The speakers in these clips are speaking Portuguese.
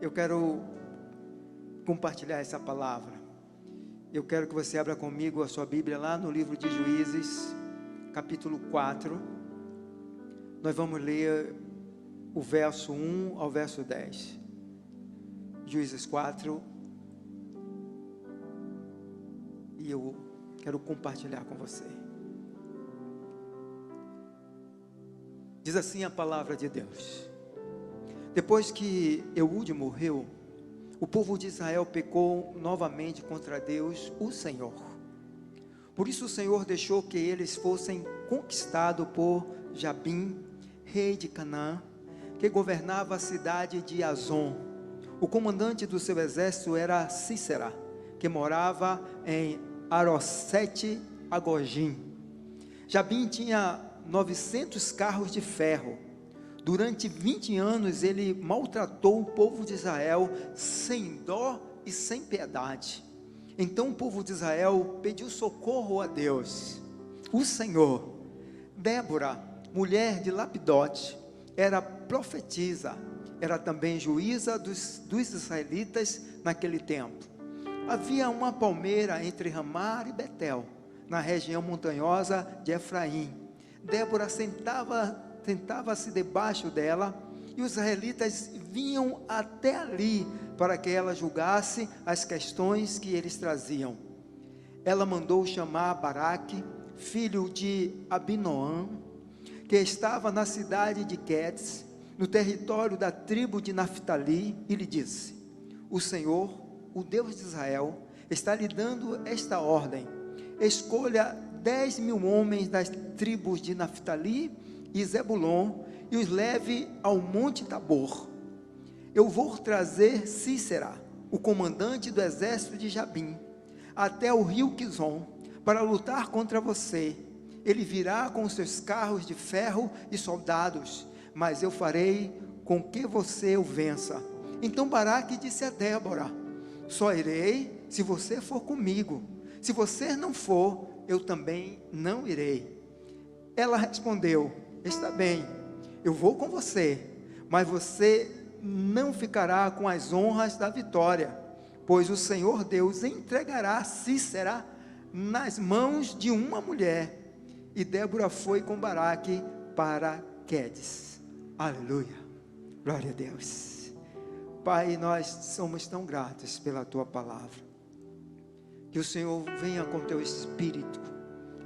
Eu quero compartilhar essa palavra. Eu quero que você abra comigo a sua Bíblia lá no livro de Juízes, capítulo 4. Nós vamos ler o verso 1 ao verso 10. Juízes 4. E eu quero compartilhar com você. Diz assim a palavra de Deus: depois que Eude morreu, o povo de Israel pecou novamente contra Deus, o Senhor. Por isso o Senhor deixou que eles fossem conquistados por Jabim, rei de Canaã, que governava a cidade de Azon. O comandante do seu exército era Sísera, que morava em Arosete Agogim. Jabim tinha 900 carros de ferro. Durante 20 anos ele maltratou o povo de Israel sem dó e sem piedade. Então o povo de Israel pediu socorro a Deus, o Senhor. Débora, mulher de Lapidote, era profetisa, era também juíza dos israelitas naquele tempo. Havia uma palmeira entre Ramá e Betel, na região montanhosa de Efraim. Débora sentava-se debaixo dela, e os israelitas vinham até ali para que ela julgasse as questões que eles traziam. Ela mandou chamar Baraque, filho de Abinoam, que estava na cidade de Quedes, no território da tribo de Naftali, e lhe disse: o Senhor, o Deus de Israel, está lhe dando esta ordem: escolha 10.000 homens das tribos de Naftali e Zebulon, e os leve ao monte Tabor. Eu vou trazer Sísera, o comandante do exército de Jabim, até o rio Quizon, para lutar contra você. Ele virá com seus carros de ferro e soldados, mas eu farei com que você o vença. Então Baraque disse a Débora: só irei se você for comigo. Se você não for, eu também não irei. Ela respondeu: está bem, eu vou com você, mas você não ficará com as honras da vitória, pois o Senhor Deus entregará Sísera nas mãos de uma mulher. E Débora foi com Baraque para Quedes. Aleluia, glória a Deus. Pai, nós somos tão gratos pela tua palavra. Que o Senhor venha com teu Espírito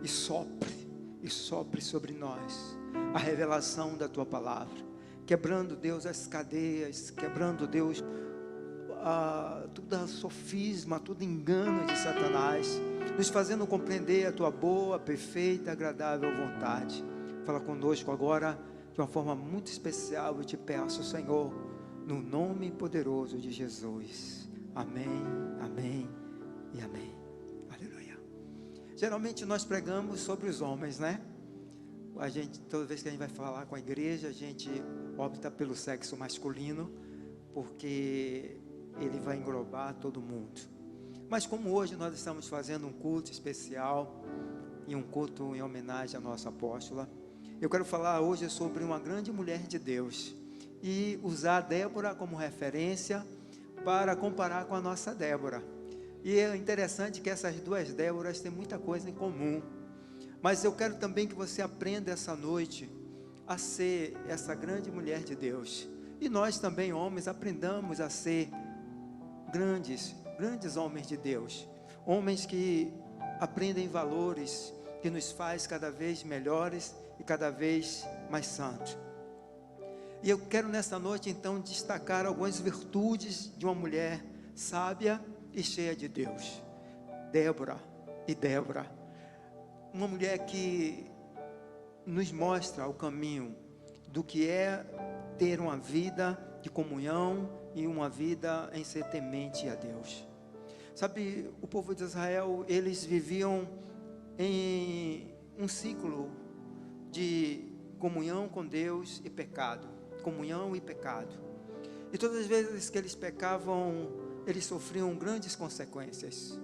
e sopre sobre nós a revelação da tua palavra, quebrando, Deus, as cadeias, quebrando, Deus, todo sofisma, todo engano de Satanás, nos fazendo compreender a tua boa, perfeita, agradável vontade. Fala conosco agora de uma forma muito especial. Eu te peço, Senhor, no nome poderoso de Jesus. Amém, amém e amém. Aleluia. Geralmente nós pregamos sobre os homens, né? A gente, toda vez que a gente vai falar com a igreja, a gente opta pelo sexo masculino, porque ele vai englobar todo mundo. Mas como hoje nós estamos fazendo um culto especial, e um culto em homenagem à nossa apóstola, eu quero falar hoje sobre uma grande mulher de Deus, e usar Débora como referência, para comparar com a nossa Débora. E é interessante que essas duas Déboras têm muita coisa em comum. Mas eu quero também que você aprenda essa noite a ser essa grande mulher de Deus. E nós também, homens, aprendamos a ser grandes homens de Deus. Homens que aprendem valores, que nos faz cada vez melhores e cada vez mais santos. E eu quero nessa noite então destacar algumas virtudes de uma mulher sábia e cheia de Deus. Débora. Uma mulher que nos mostra o caminho do que é ter uma vida de comunhão e uma vida em ser temente a Deus. Sabe, o povo de Israel, eles viviam em um ciclo de comunhão com Deus e pecado. Comunhão e pecado. E todas as vezes que eles pecavam, eles sofriam grandes consequências,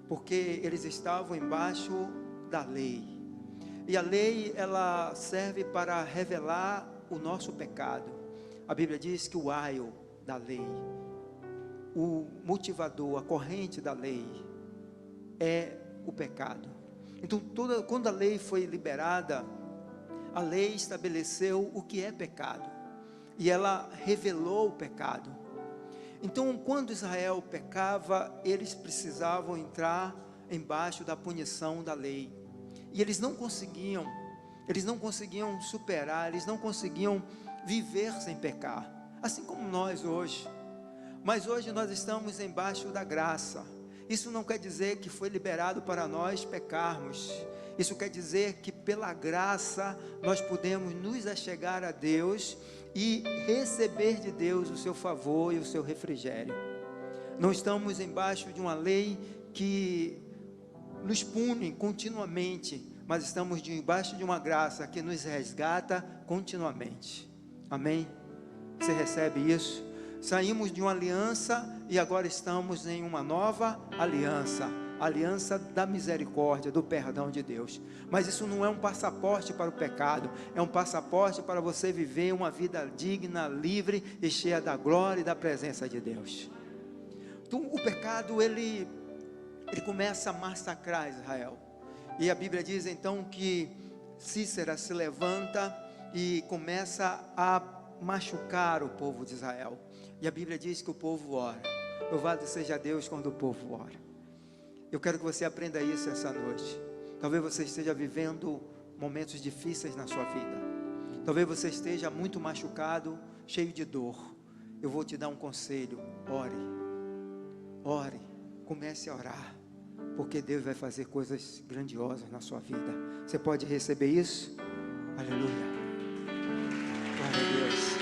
porque eles estavam embaixo da lei. E a lei, ela serve para revelar o nosso pecado. A Bíblia diz que o aio da lei o motivador, a corrente da lei é o pecado. Então, quando a lei foi liberada, a lei estabeleceu o que é pecado, e ela revelou o pecado. Então, quando Israel pecava, eles precisavam entrar embaixo da punição da lei, e eles não conseguiam superar, eles não conseguiam viver sem pecar, assim como nós hoje. Mas hoje nós estamos embaixo da graça. Isso não quer dizer que foi liberado para nós pecarmos. Isso quer dizer que pela graça nós podemos nos achegar a Deus e receber de Deus o seu favor e o seu refrigério. Não estamos embaixo de uma lei que nos pune continuamente, mas estamos debaixo de uma graça que nos resgata continuamente. Amém? Você recebe isso? Saímos de uma aliança e agora estamos em uma nova aliança, aliança da misericórdia, do perdão de Deus. Mas isso não é um passaporte para o pecado, é um passaporte para você viver uma vida digna, livre e cheia da glória e da presença de Deus. Então, o pecado, ele começa a massacrar Israel. E a Bíblia diz então que Cícera se levanta e começa a machucar o povo de Israel. E a Bíblia diz que o povo ora. Louvado seja Deus quando o povo ora. Eu quero que você aprenda isso essa noite. Talvez você esteja vivendo momentos difíceis na sua vida. Talvez você esteja muito machucado, cheio de dor. Eu vou te dar um conselho. Ore. Ore. Comece a orar. Porque Deus vai fazer coisas grandiosas na sua vida. Você pode receber isso? Aleluia. Glória a Deus.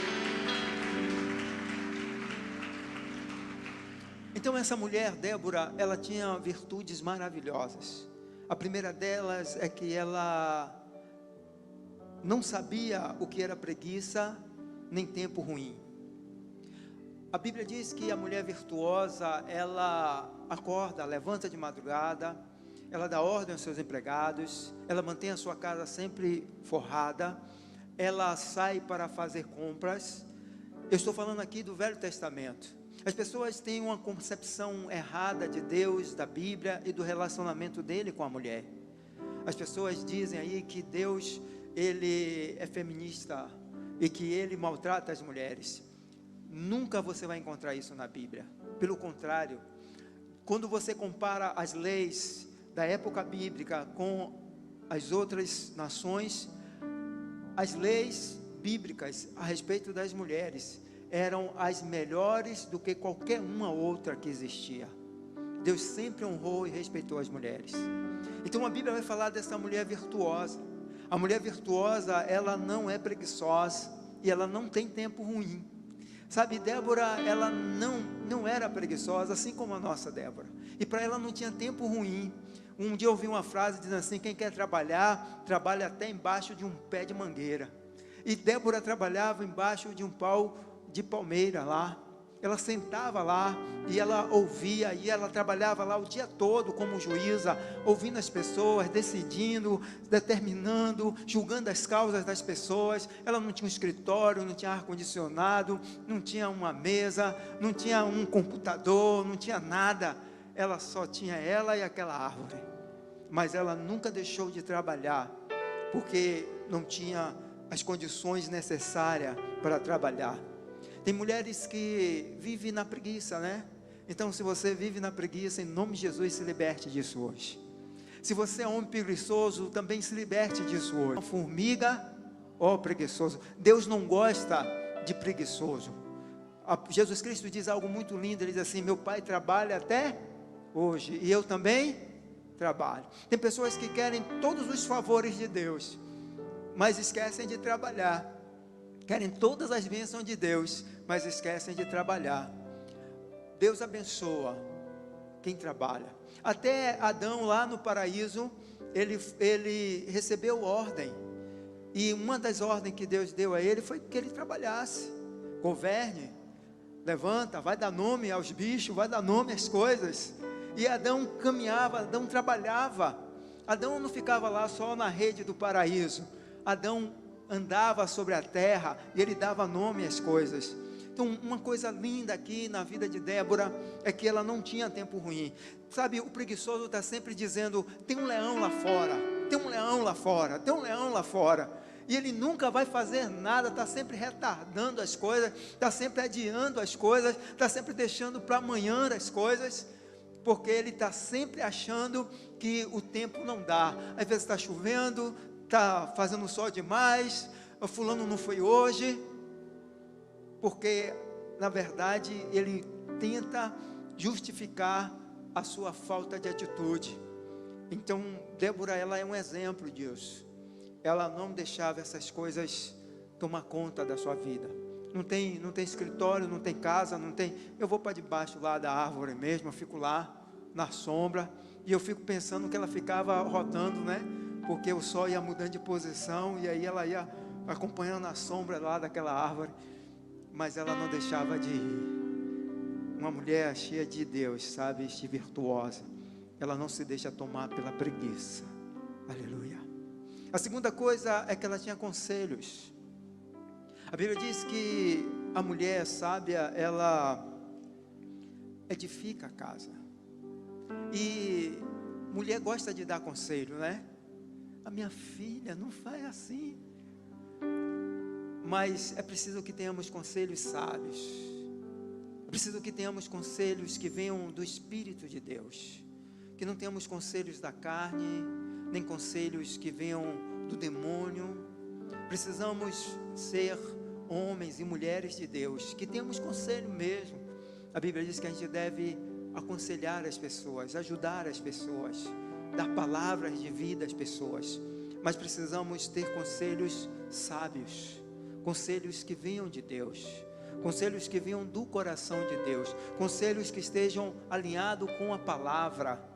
Então essa mulher, Débora, ela tinha virtudes maravilhosas. A primeira delas é que ela não sabia o que era preguiça, nem tempo ruim. A Bíblia diz que a mulher virtuosa, ela acorda, levanta de madrugada, ela dá ordem aos seus empregados, ela mantém a sua casa sempre forrada, ela sai para fazer compras. Eu estou falando aqui do Velho Testamento. As pessoas têm uma concepção errada de Deus, da Bíblia e do relacionamento dele com a mulher. As pessoas dizem aí que Deus, ele é feminista e que ele maltrata as mulheres. Nunca você vai encontrar isso na Bíblia. Pelo contrário, quando você compara as leis da época bíblica com as outras nações, as leis bíblicas a respeito das mulheres eram as melhores do que qualquer uma outra que existia. Deus sempre honrou e respeitou as mulheres. Então a Bíblia vai falar dessa mulher virtuosa. A mulher virtuosa, ela não é preguiçosa e ela não tem tempo ruim. Sabe, Débora, ela não era preguiçosa, assim como a nossa Débora. E para ela não tinha tempo ruim. Um dia eu ouvi uma frase dizendo assim: quem quer trabalhar, trabalha até embaixo de um pé de mangueira. E Débora trabalhava embaixo de um pau de palmeira lá. Ela sentava lá e ela ouvia, e ela trabalhava lá o dia todo como juíza, ouvindo as pessoas, decidindo, determinando, julgando as causas das pessoas. Ela não tinha um escritório, não tinha ar-condicionado, não tinha uma mesa, não tinha um computador, não tinha nada. Ela só tinha ela e aquela árvore. Mas ela nunca deixou de trabalhar, porque não tinha as condições necessárias para trabalhar. Tem mulheres que vivem na preguiça, né? Então, se você vive na preguiça, em nome de Jesus, se liberte disso hoje. Se você é homem preguiçoso, também se liberte disso hoje. Uma formiga, ó preguiçoso. Deus não gosta de preguiçoso. Jesus Cristo diz algo muito lindo. Ele diz assim: meu pai trabalha até hoje, e eu também trabalho. Tem pessoas que querem todos os favores de Deus, mas esquecem de trabalhar. Querem todas as bênçãos de Deus, mas esquecem de trabalhar. Deus abençoa quem trabalha. Até Adão lá no paraíso, ele recebeu ordem. E uma das ordens que Deus deu a ele foi que ele trabalhasse. Governe, levanta, vai dar nome aos bichos, vai dar nome às coisas. E Adão caminhava, Adão trabalhava. Adão não ficava lá só na rede do paraíso. Adão andava sobre a terra e ele dava nome às coisas. Então, uma coisa linda aqui na vida de Débora é que ela não tinha tempo ruim. Sabe, o preguiçoso está sempre dizendo: tem um leão lá fora, tem um leão lá fora, tem um leão lá fora. E ele nunca vai fazer nada, está sempre retardando as coisas, está sempre adiando as coisas, está sempre deixando para amanhã as coisas, porque ele está sempre achando que o tempo não dá. Às vezes está chovendo, está fazendo sol demais, o fulano não foi hoje, porque na verdade ele tenta justificar a sua falta de atitude. Então Débora, ela é um exemplo disso. Ela não deixava essas coisas tomar conta da sua vida. Não tem escritório, não tem casa, não tem. Eu vou para debaixo lá da árvore mesmo, eu fico lá na sombra, e eu fico pensando que ela ficava rodando, né? Porque o sol ia mudando de posição, e aí ela ia acompanhando a sombra lá daquela árvore, mas ela não deixava de ir. Uma mulher cheia de Deus, sabe, virtuosa, ela não se deixa tomar pela preguiça. Aleluia. A segunda coisa é que ela tinha conselhos. A Bíblia diz que a mulher sábia, ela edifica a casa. E mulher gosta de dar conselho, né? A minha filha, não faz assim. Mas é preciso que tenhamos conselhos sábios. É preciso que tenhamos conselhos que venham do Espírito de Deus. Que não tenhamos conselhos da carne, nem conselhos que venham do demônio. Precisamos ser homens e mulheres de Deus, que temos conselho mesmo. A Bíblia diz que a gente deve aconselhar as pessoas, ajudar as pessoas, dar palavras de vida às pessoas, mas precisamos ter conselhos sábios, conselhos que venham de Deus, conselhos que venham do coração de Deus, conselhos que estejam alinhados com a palavra,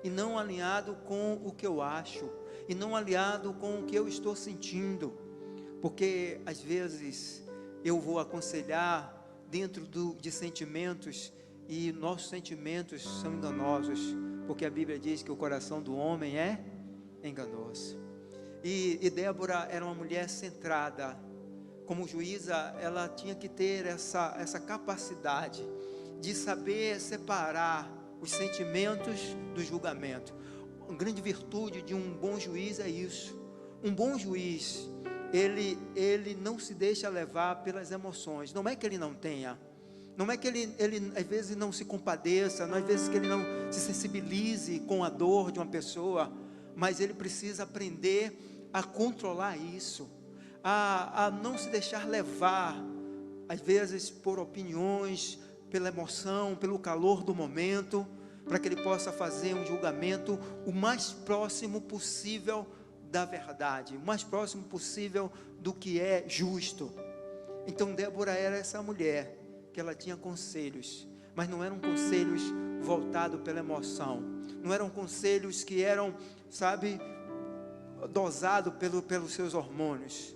e não alinhado com o que eu acho, e não alinhado com o que eu estou sentindo, porque às vezes eu vou aconselhar dentro de sentimentos, e nossos sentimentos são enganosos, porque a Bíblia diz que o coração do homem é enganoso. E Débora era uma mulher centrada. Como juíza, ela tinha que ter essa capacidade de saber separar os sentimentos do julgamento. Uma grande virtude de um bom juiz é isso. Um bom juiz, ele não se deixa levar pelas emoções. Não é que ele não tenha, não é que ele às vezes não se compadeça, não é às vezes que ele não se sensibilize com a dor de uma pessoa, mas ele precisa aprender a controlar isso, a não se deixar levar, às vezes por opiniões, pela emoção, pelo calor do momento, para que ele possa fazer um julgamento o mais próximo possível da verdade, o mais próximo possível do que é justo. Então Débora era essa mulher, que ela tinha conselhos, mas não eram conselhos voltados pela emoção, não eram conselhos que eram, sabe, dosados pelos seus hormônios.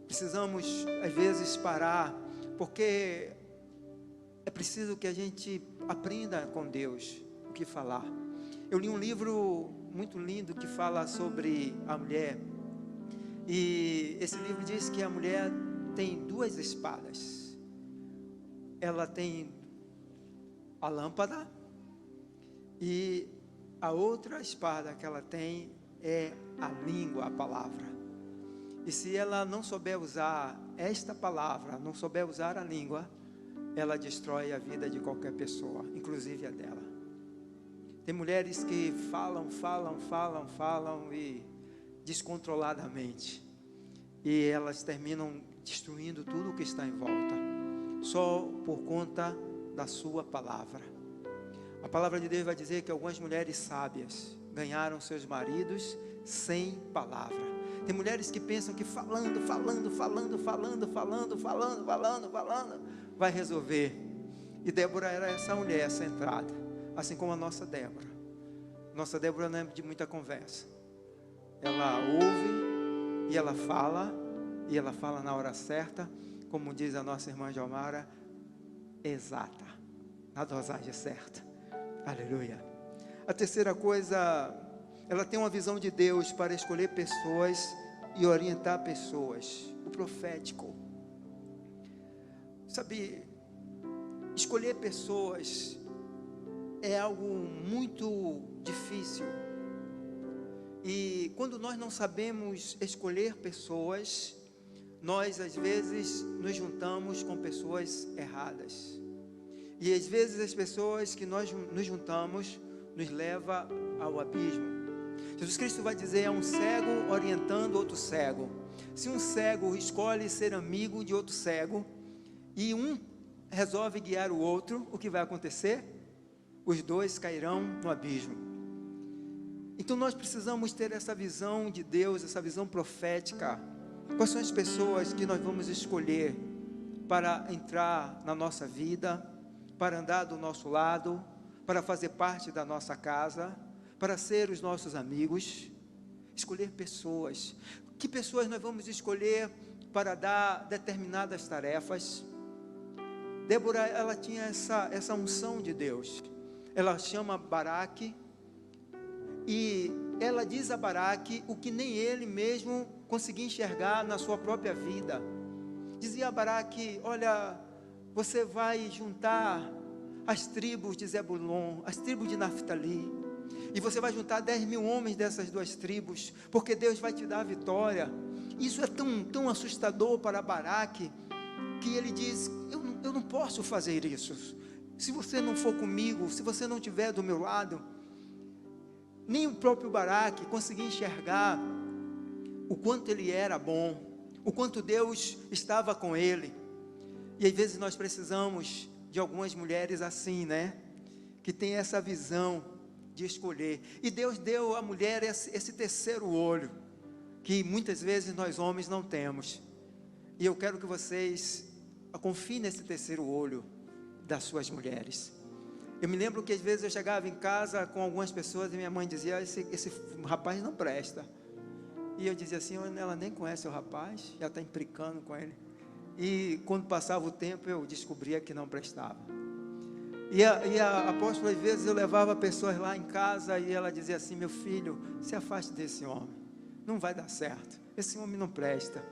Precisamos às vezes parar, porque é preciso que a gente aprenda com Deus o que falar. Eu li um livro muito lindo que fala sobre a mulher, e esse livro diz que a mulher tem duas espadas. Ela tem a lâmpada, e a outra espada que ela tem é a língua, a palavra. E se ela não souber usar esta palavra, não souber usar a língua, ela destrói a vida de qualquer pessoa, inclusive a dela. Tem mulheres que falam e descontroladamente, e elas terminam destruindo tudo o que está em volta, só por conta da sua palavra. A palavra de Deus vai dizer que algumas mulheres sábias ganharam seus maridos sem palavra. Tem mulheres que pensam que falando vai resolver. E Débora era essa mulher centrada, assim como a nossa Débora. Nossa Débora não é de muita conversa. Ela ouve e ela fala na hora certa, como diz a nossa irmã Jomara, exata, na dosagem certa. Aleluia. A terceira coisa, ela tem uma visão de Deus para escolher pessoas e orientar pessoas. O profético. Sabe, Escolher pessoas é algo muito difícil. E quando nós não sabemos escolher pessoas, nós às vezes nos juntamos com pessoas erradas. E às vezes as pessoas que nós nos juntamos nos leva ao abismo. Jesus Cristo vai dizer: é um cego orientando outro cego. Se um cego escolhe ser amigo de outro cego e um resolve guiar o outro, o que vai acontecer? Os dois cairão no abismo. Então nós precisamos ter essa visão de Deus, essa visão profética. Quais são as pessoas que nós vamos escolher para entrar na nossa vida, para andar do nosso lado, para fazer parte da nossa casa, para ser os nossos amigos? Escolher pessoas. Que pessoas nós vamos escolher para dar determinadas tarefas? Débora, ela tinha essa unção de Deus. Ela chama Baraque, e ela diz a Baraque o que nem ele mesmo conseguia enxergar na sua própria vida. Dizia a Baraque: olha, você vai juntar as tribos de Zebulon, as tribos de Naftali, e você vai juntar 10.000 homens dessas duas tribos, porque Deus vai te dar a vitória. Isso é tão assustador para Baraque, que ele diz: eu não posso fazer isso, se você não for comigo, se você não estiver do meu lado. Nem o próprio Baraque conseguia enxergar o quanto ele era bom, o quanto Deus estava com ele. E às vezes nós precisamos de algumas mulheres assim, né? Que tem essa visão de escolher. E Deus deu à mulher esse terceiro olho, que muitas vezes nós homens não temos. E eu quero que vocês confiem nesse terceiro olho das suas mulheres. Eu me lembro que às vezes eu chegava em casa com algumas pessoas e minha mãe dizia: esse rapaz não presta. E eu dizia assim: ela nem conhece o rapaz, já está implicando com ele. E quando passava o tempo eu descobria que não prestava. E a apóstola, às vezes eu levava pessoas lá em casa e ela dizia assim: meu filho, se afaste desse homem, não vai dar certo, esse homem não presta.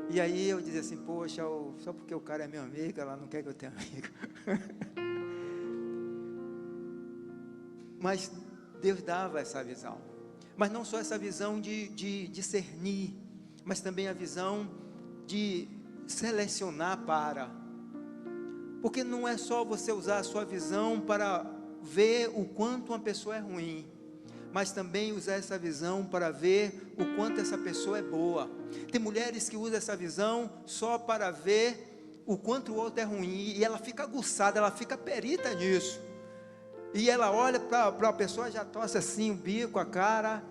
E aí eu dizia assim: poxa, só porque o cara é meu amigo, ela não quer que eu tenha amigo. Mas Deus dava essa visão. Mas não só essa visão de discernir, mas também a visão de selecionar para. Porque não é só você usar a sua visão para ver o quanto uma pessoa é ruim, mas também usar essa visão para ver o quanto essa pessoa é boa. Tem mulheres que usam essa visão só para ver o quanto o outro é ruim, e ela fica aguçada, ela fica perita nisso. E ela olha para a pessoa, já torce assim o bico, a cara,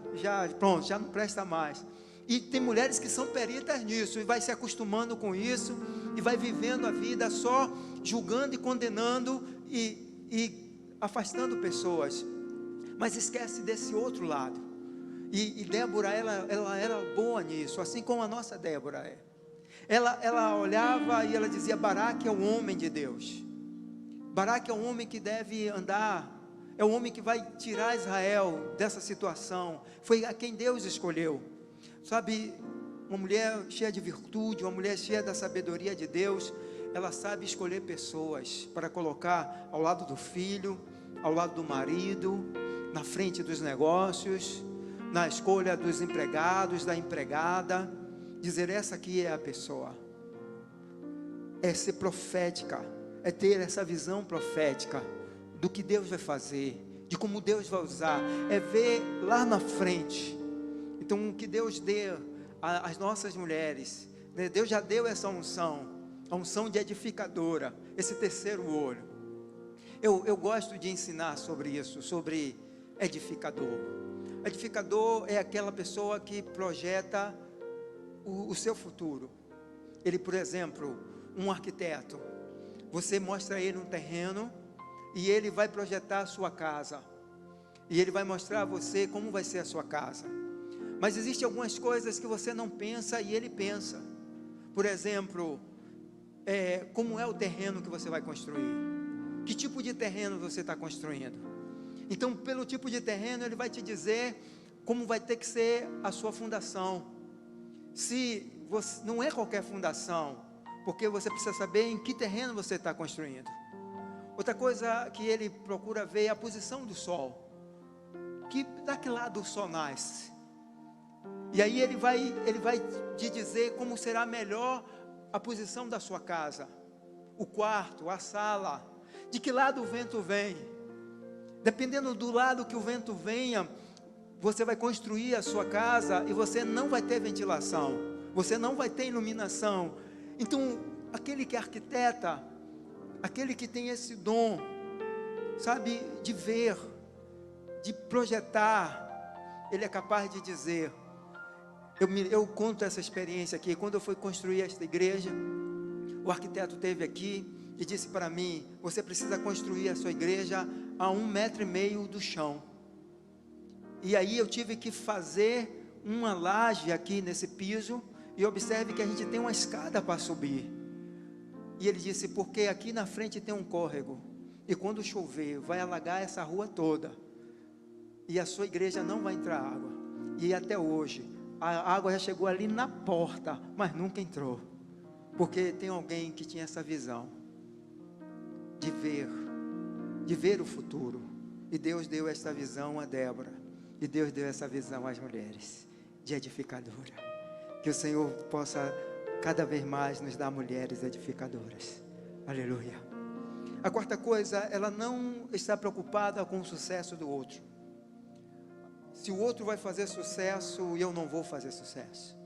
pronto, já não presta mais. E tem mulheres que são peritas nisso, e vai se acostumando com isso, e vai vivendo a vida só julgando e condenando, e afastando pessoas. Mas esquece desse outro lado. E Débora, ela era boa nisso, assim como a nossa Débora é. Ela olhava e ela dizia: Baraque é o homem de Deus. Baraque é o homem que deve andar, é o homem que vai tirar Israel dessa situação. Foi a quem Deus escolheu. Sabe, uma mulher cheia de virtude, uma mulher cheia da sabedoria de Deus, ela sabe escolher pessoas para colocar ao lado do filho, ao lado do marido, na frente dos negócios, na escolha dos empregados, da empregada. Dizer: essa aqui é a pessoa. É ser profética, é ter essa visão profética do que Deus vai fazer, de como Deus vai usar, é ver lá na frente. Então, que Deus dê às nossas mulheres, né? Deus já deu essa unção, a unção de edificadora, esse terceiro olho. Eu gosto de ensinar sobre isso, sobre edificador. Edificador é aquela pessoa que projeta o seu futuro. Ele, por exemplo, um arquiteto, você mostra a ele um terreno, e ele vai projetar a sua casa, e ele vai mostrar a você como vai ser a sua casa. Mas existem algumas coisas que você não pensa e ele pensa. Por exemplo, como é o terreno que você vai construir? Que tipo de terreno você está construindo? Então, pelo tipo de terreno, ele vai te dizer como vai ter que ser a sua fundação. Se não é qualquer fundação, porque você precisa saber em que terreno você está construindo. Outra coisa que ele procura ver é a posição do sol. Da que lado o sol nasce? E aí ele vai te dizer como será melhor a posição da sua casa, o quarto, a sala, de que lado o vento vem. Dependendo do lado que o vento venha, você vai construir a sua casa e você não vai ter ventilação, você não vai ter iluminação. Então, aquele que arquiteta, aquele que tem esse dom, sabe, de ver, de projetar, ele é capaz de dizer. Eu conto essa experiência aqui. Quando eu fui construir esta igreja, o arquiteto esteve aqui e disse para mim: você precisa construir a sua igreja a 1,5 metro do chão. E aí eu tive que fazer uma laje aqui nesse piso, e observe que a gente tem uma escada para subir. E ele disse: porque aqui na frente tem um córrego, e quando chover vai alagar essa rua toda, e a sua igreja não vai entrar água. E até hoje a água já chegou ali na porta, mas nunca entrou, porque tem alguém que tinha essa visão de ver o futuro. E Deus deu essa visão a Débora, e Deus deu essa visão às mulheres, de edificadora. Que o Senhor possa cada vez mais nos dar mulheres edificadoras. Aleluia. A quarta coisa, ela não está preocupada com o sucesso do outro. Se o outro vai fazer sucesso e eu não vou fazer sucesso.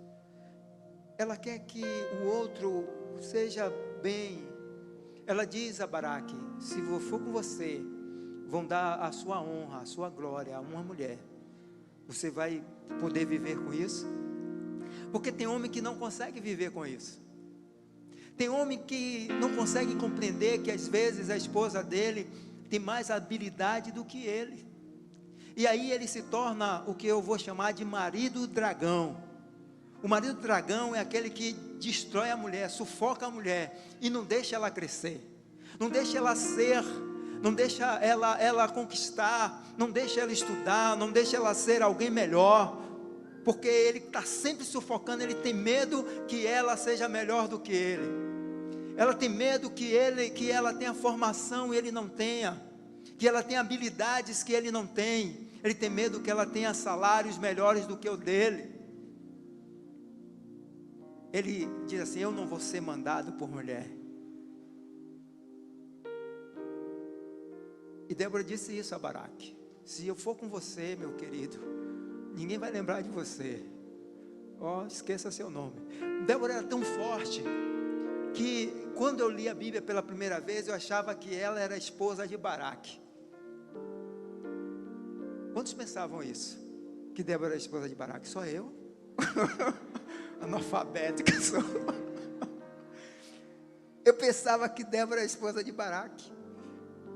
Ela quer que o outro seja bem. Ela diz a Baraque: se eu for com você, vão dar a sua honra, a sua glória a uma mulher. Você vai poder viver com isso? Porque tem homem que não consegue viver com isso. Tem homem que não consegue compreender que às vezes a esposa dele tem mais habilidade do que ele. E aí ele se torna o que eu vou chamar de marido dragão. O marido dragão é aquele que destrói a mulher, sufoca a mulher e não deixa ela crescer, não deixa ela ser, não deixa ela conquistar, não deixa ela estudar, não deixa ela ser alguém melhor, porque ele está sempre sufocando. Ele tem medo que ela seja melhor do que ele. Ela tem medo que ela tenha formação e ele não tenha, que ela tenha habilidades que ele não tem. Ele tem medo que ela tenha salários melhores do que o dele. Ele diz assim: eu não vou ser mandado por mulher. E Débora disse isso a Baraque: se eu for com você, meu querido, ninguém vai lembrar de você. Esqueça seu nome. Débora era tão forte que quando eu li a Bíblia pela primeira vez, eu achava que ela era a esposa de Baraque. Quantos pensavam isso? Que Débora era a esposa de Baraque? Só eu? Analfabeto que sou. Eu pensava que Débora era a esposa de Baraque.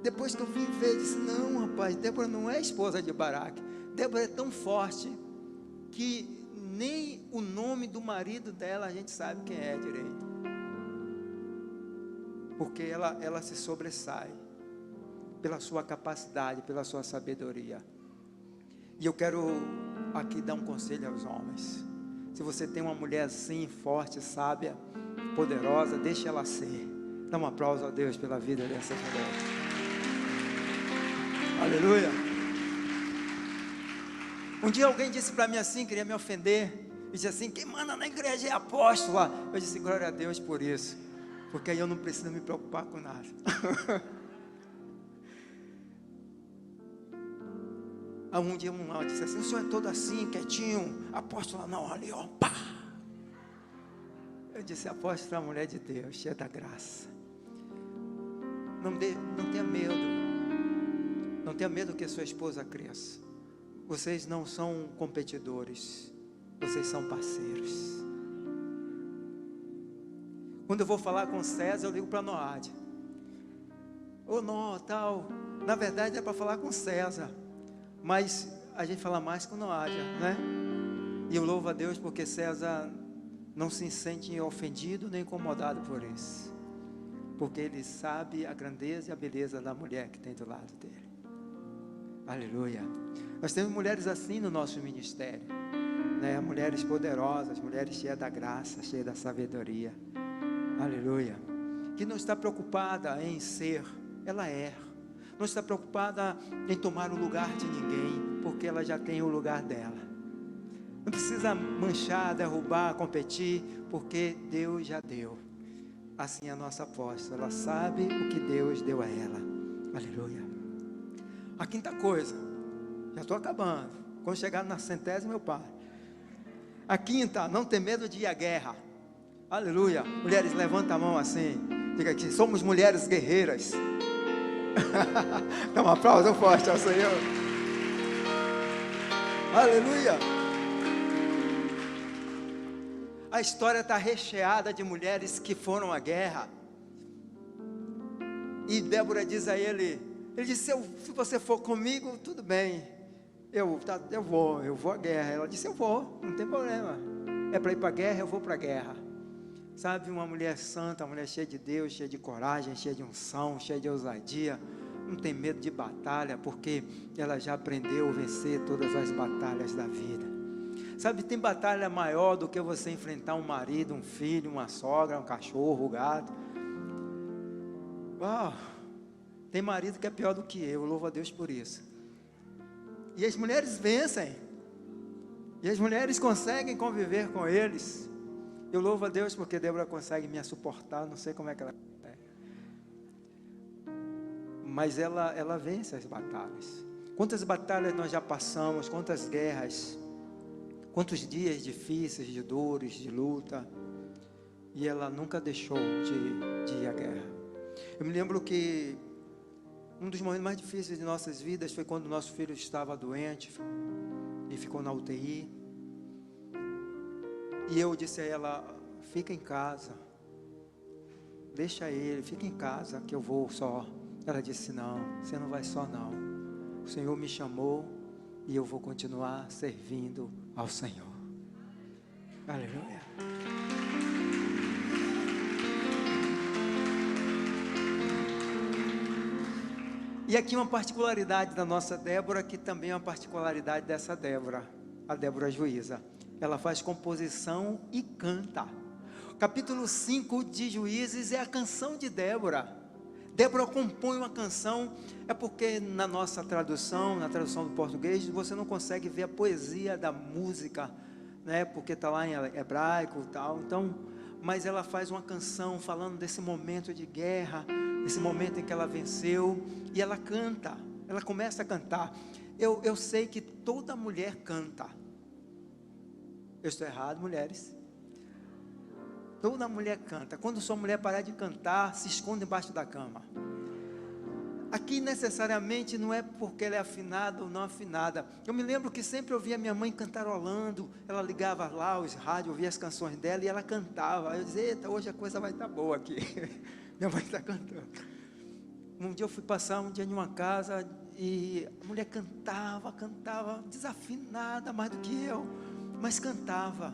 Depois que eu vim ver, eu disse: não, rapaz, Débora não é esposa de Baraque. Débora é tão forte que nem o nome do marido dela a gente sabe quem é direito. Porque ela se sobressai pela sua capacidade, pela sua sabedoria. E eu quero aqui dar um conselho aos homens: se você tem uma mulher assim, forte, sábia, poderosa, deixe ela ser. Dá um aplauso a Deus pela vida dessa mulher. Aleluia. Um dia alguém disse para mim assim, queria me ofender, e disse assim: quem manda na igreja é apóstola. Eu disse: glória a Deus por isso, porque aí eu não preciso me preocupar com nada. Um dia um disse assim: o senhor é todo assim, quietinho, apóstola não, ali ó, pá. Eu disse: apóstola é a mulher de Deus, cheia da graça. Não tenha medo. Não tenha medo que a sua esposa cresça. Vocês não são competidores, vocês são parceiros. Quando eu vou falar com César, eu ligo para Noádia: ô Nó, tal. Na verdade é para falar com César, mas a gente fala mais com Noádia, né? E eu louvo a Deus porque César não se sente ofendido nem incomodado por isso, porque ele sabe a grandeza e a beleza da mulher que tem do lado dele. Aleluia. Nós temos mulheres assim no nosso ministério, né? Mulheres poderosas, mulheres cheias da graça, cheias da sabedoria. Aleluia. Que não está preocupada em ser, ela erra. Não está preocupada em tomar o lugar de ninguém, porque ela já tem o lugar dela. Não precisa manchar, derrubar, competir, porque Deus já deu. Assim é a nossa apóstola, ela sabe o que Deus deu a ela. Aleluia. A quinta coisa, já estou acabando, quando chegar na 100ª, meu pai. A quinta, não ter medo de ir à guerra. Aleluia. Mulheres, levanta a mão assim, diga aqui, somos mulheres guerreiras. Dá um aplauso forte ao Senhor. Aleluia. A história está recheada de mulheres que foram à guerra. E Débora diz a ele disse, se você for comigo, tudo bem, eu vou à guerra. Ela disse, eu vou, não tem problema, é para ir para a guerra, eu vou para a guerra. Sabe, uma mulher santa, uma mulher cheia de Deus, cheia de coragem, cheia de unção, cheia de ousadia, não tem medo de batalha, porque ela já aprendeu a vencer todas as batalhas da vida. Sabe, tem batalha maior do que você enfrentar um marido, um filho, uma sogra, um cachorro, um gato. Uau, tem marido que é pior do que eu, louvo a Deus por isso. E as mulheres vencem, e as mulheres conseguem conviver com eles. Eu louvo a Deus porque Débora consegue me suportar, não sei como é que ela é. Mas ela vence as batalhas. Quantas batalhas nós já passamos, quantas guerras, quantos dias difíceis, de dores, de luta, e ela nunca deixou de ir à guerra. Eu me lembro que um dos momentos mais difíceis de nossas vidas foi quando nosso filho estava doente e ficou na UTI. E eu disse a ela, fica em casa, deixa ele, fica em casa que eu vou só. Ela disse, não, você não vai só não, o Senhor me chamou e eu vou continuar servindo ao Senhor. Aleluia. E aqui uma particularidade da nossa Débora, que também é uma particularidade dessa Débora, a Débora juíza. Ela faz composição e canta. Capítulo 5 de Juízes é a canção de Débora. Débora compõe uma canção, é porque na nossa tradução, na tradução do português, você não consegue ver a poesia da música, né? Porque está lá em hebraico e tal. Então, mas ela faz uma canção falando desse momento de guerra, esse momento em que ela venceu, e ela canta, ela começa a cantar. Eu sei que toda mulher canta. Eu estou errado, mulheres? Toda mulher canta. Quando sua mulher parar de cantar, se esconde embaixo da cama. Aqui necessariamente não é porque ela é afinada ou não afinada. Eu me lembro que sempre ouvia minha mãe cantarolando. Ela ligava lá os rádios, ouvia as canções dela e ela cantava. Eu dizia, eita, hoje a coisa vai estar boa aqui. Minha mãe está cantando. Um dia eu fui passar um dia em uma casa e a mulher cantava, desafinada mais do que eu, mas cantava.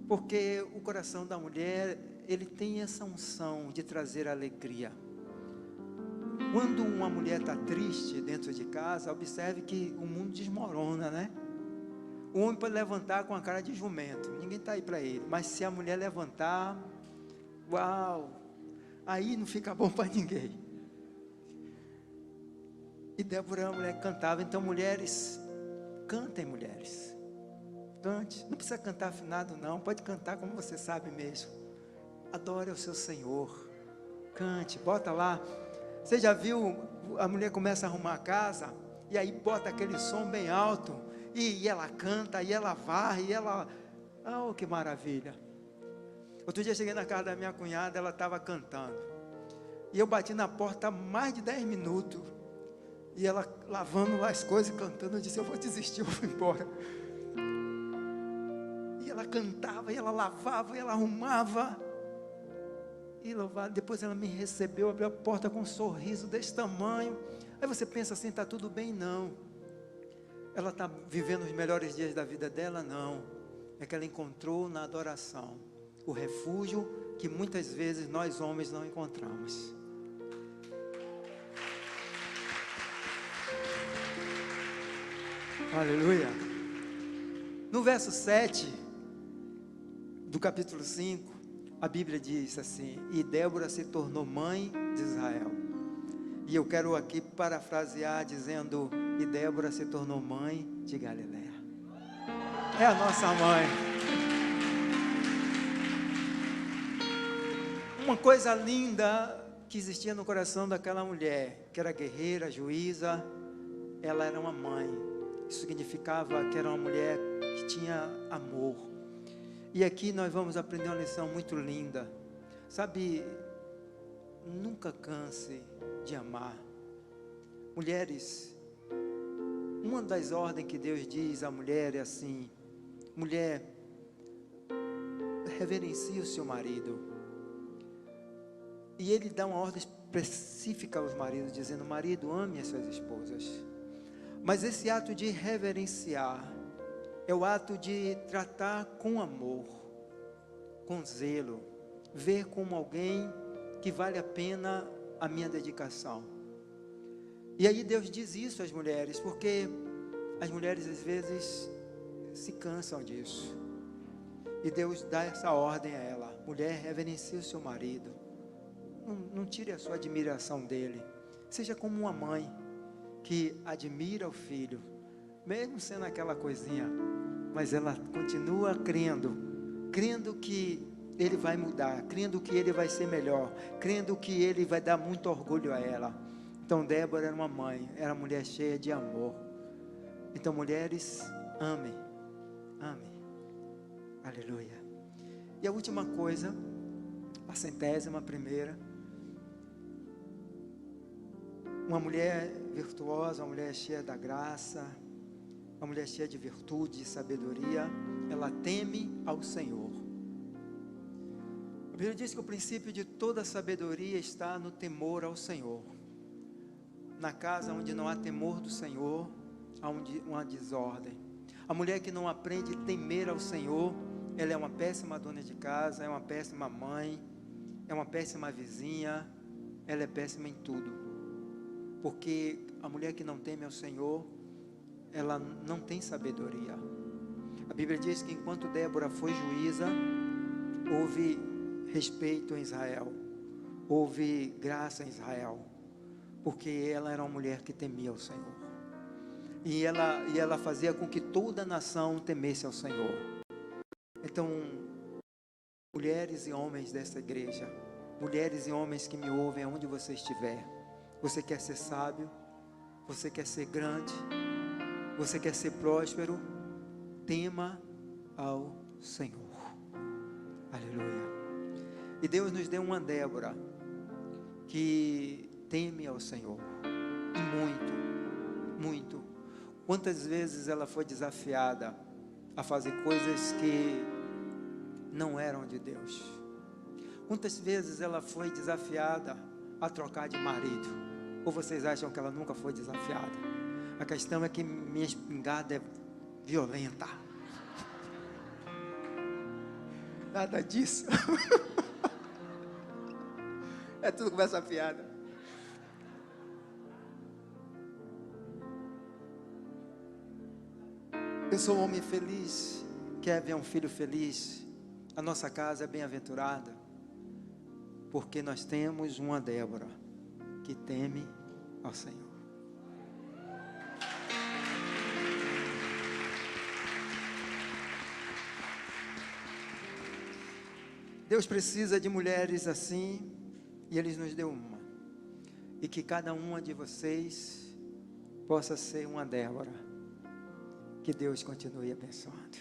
Porque o coração da mulher, ele tem essa unção de trazer alegria. Quando uma mulher está triste dentro de casa, observe que o mundo desmorona, né? O homem pode levantar com a cara de jumento, ninguém está aí para ele. Mas se a mulher levantar, uau, aí não fica bom para ninguém. E Débora é uma mulher que cantava. Então mulheres, cantem mulheres. Cante, não precisa cantar afinado não, pode cantar como você sabe mesmo. Adore o seu Senhor. Cante, bota lá. Você já viu, a mulher começa a arrumar a casa, e aí bota aquele som bem alto, e ela canta, e ela varre, e ela, oh que maravilha. Outro dia cheguei na casa da minha cunhada, ela estava cantando, e eu bati na porta há mais de 10 minutos, e ela lavando lá as coisas, cantando. Eu disse, eu vou desistir, eu vou embora. E ela cantava, e ela lavava, e ela arrumava, e louvado. Depois ela me recebeu, abriu a porta com um sorriso desse tamanho. Aí você pensa assim, está tudo bem? Não. Ela está vivendo os melhores dias da vida dela? Não. É que ela encontrou na adoração o refúgio que muitas vezes nós homens não encontramos. Aleluia. No verso 7 do capítulo 5, a Bíblia diz assim: e Débora se tornou mãe de Israel. E eu quero aqui parafrasear dizendo: e Débora se tornou mãe de Galileia. É a nossa mãe. Uma coisa linda que existia no coração daquela mulher, que era guerreira, juíza, ela era uma mãe. Isso significava que era uma mulher que tinha amor. E aqui nós vamos aprender uma lição muito linda. Sabe, nunca canse de amar. Mulheres, uma das ordens que Deus diz à mulher é assim: mulher, reverencie o seu marido. E ele dá uma ordem específica aos maridos, dizendo: marido, ame as suas esposas. Mas esse ato de reverenciar é o ato de tratar com amor, com zelo, ver como alguém que vale a pena a minha dedicação. E aí Deus diz isso às mulheres, porque as mulheres às vezes se cansam disso. E Deus dá essa ordem a ela: mulher, reverencie o seu marido. Não tire a sua admiração dele. Seja como uma mãe que admira o filho, mesmo sendo aquela coisinha, mas ela continua crendo que ele vai mudar, crendo que ele vai ser melhor, crendo que ele vai dar muito orgulho a ela. Então Débora era uma mãe, era uma mulher cheia de amor. Então, mulheres, amem. Aleluia. E a última coisa, a 100ª, uma mulher virtuosa, uma mulher cheia da graça, uma mulher cheia de virtude, de sabedoria, ela teme ao Senhor. A Bíblia diz que o princípio de toda sabedoria está no temor ao Senhor. Na casa onde não há temor do Senhor, há uma desordem. A mulher que não aprende a temer ao Senhor, ela é uma péssima dona de casa, é uma péssima mãe, é uma péssima vizinha, ela é péssima em tudo. Porque a mulher que não teme ao Senhor, ela não tem sabedoria. A Bíblia diz que enquanto Débora foi juíza, houve respeito em Israel, houve graça em Israel, porque ela era uma mulher que temia ao Senhor. E ela fazia com que toda a nação temesse ao Senhor. Então, mulheres e homens dessa igreja, mulheres e homens que me ouvem aonde você estiver, você quer ser sábio, você quer ser grande, você quer ser próspero, tema ao Senhor. Aleluia. E Deus nos deu uma Débora que teme ao Senhor, e muito. Quantas vezes ela foi desafiada a fazer coisas que não eram de Deus? Quantas vezes ela foi desafiada a trocar de marido? Ou vocês acham que ela nunca foi desafiada? A questão é que minha espingarda é violenta. Nada disso. É tudo conversa fiada. Eu sou um homem feliz, quer ver um filho feliz. A nossa casa é bem-aventurada, porque nós temos uma Débora que teme ao Senhor. Deus precisa de mulheres assim, e Ele nos deu uma. E que cada uma de vocês possa ser uma Débora. Que Deus continue abençoando.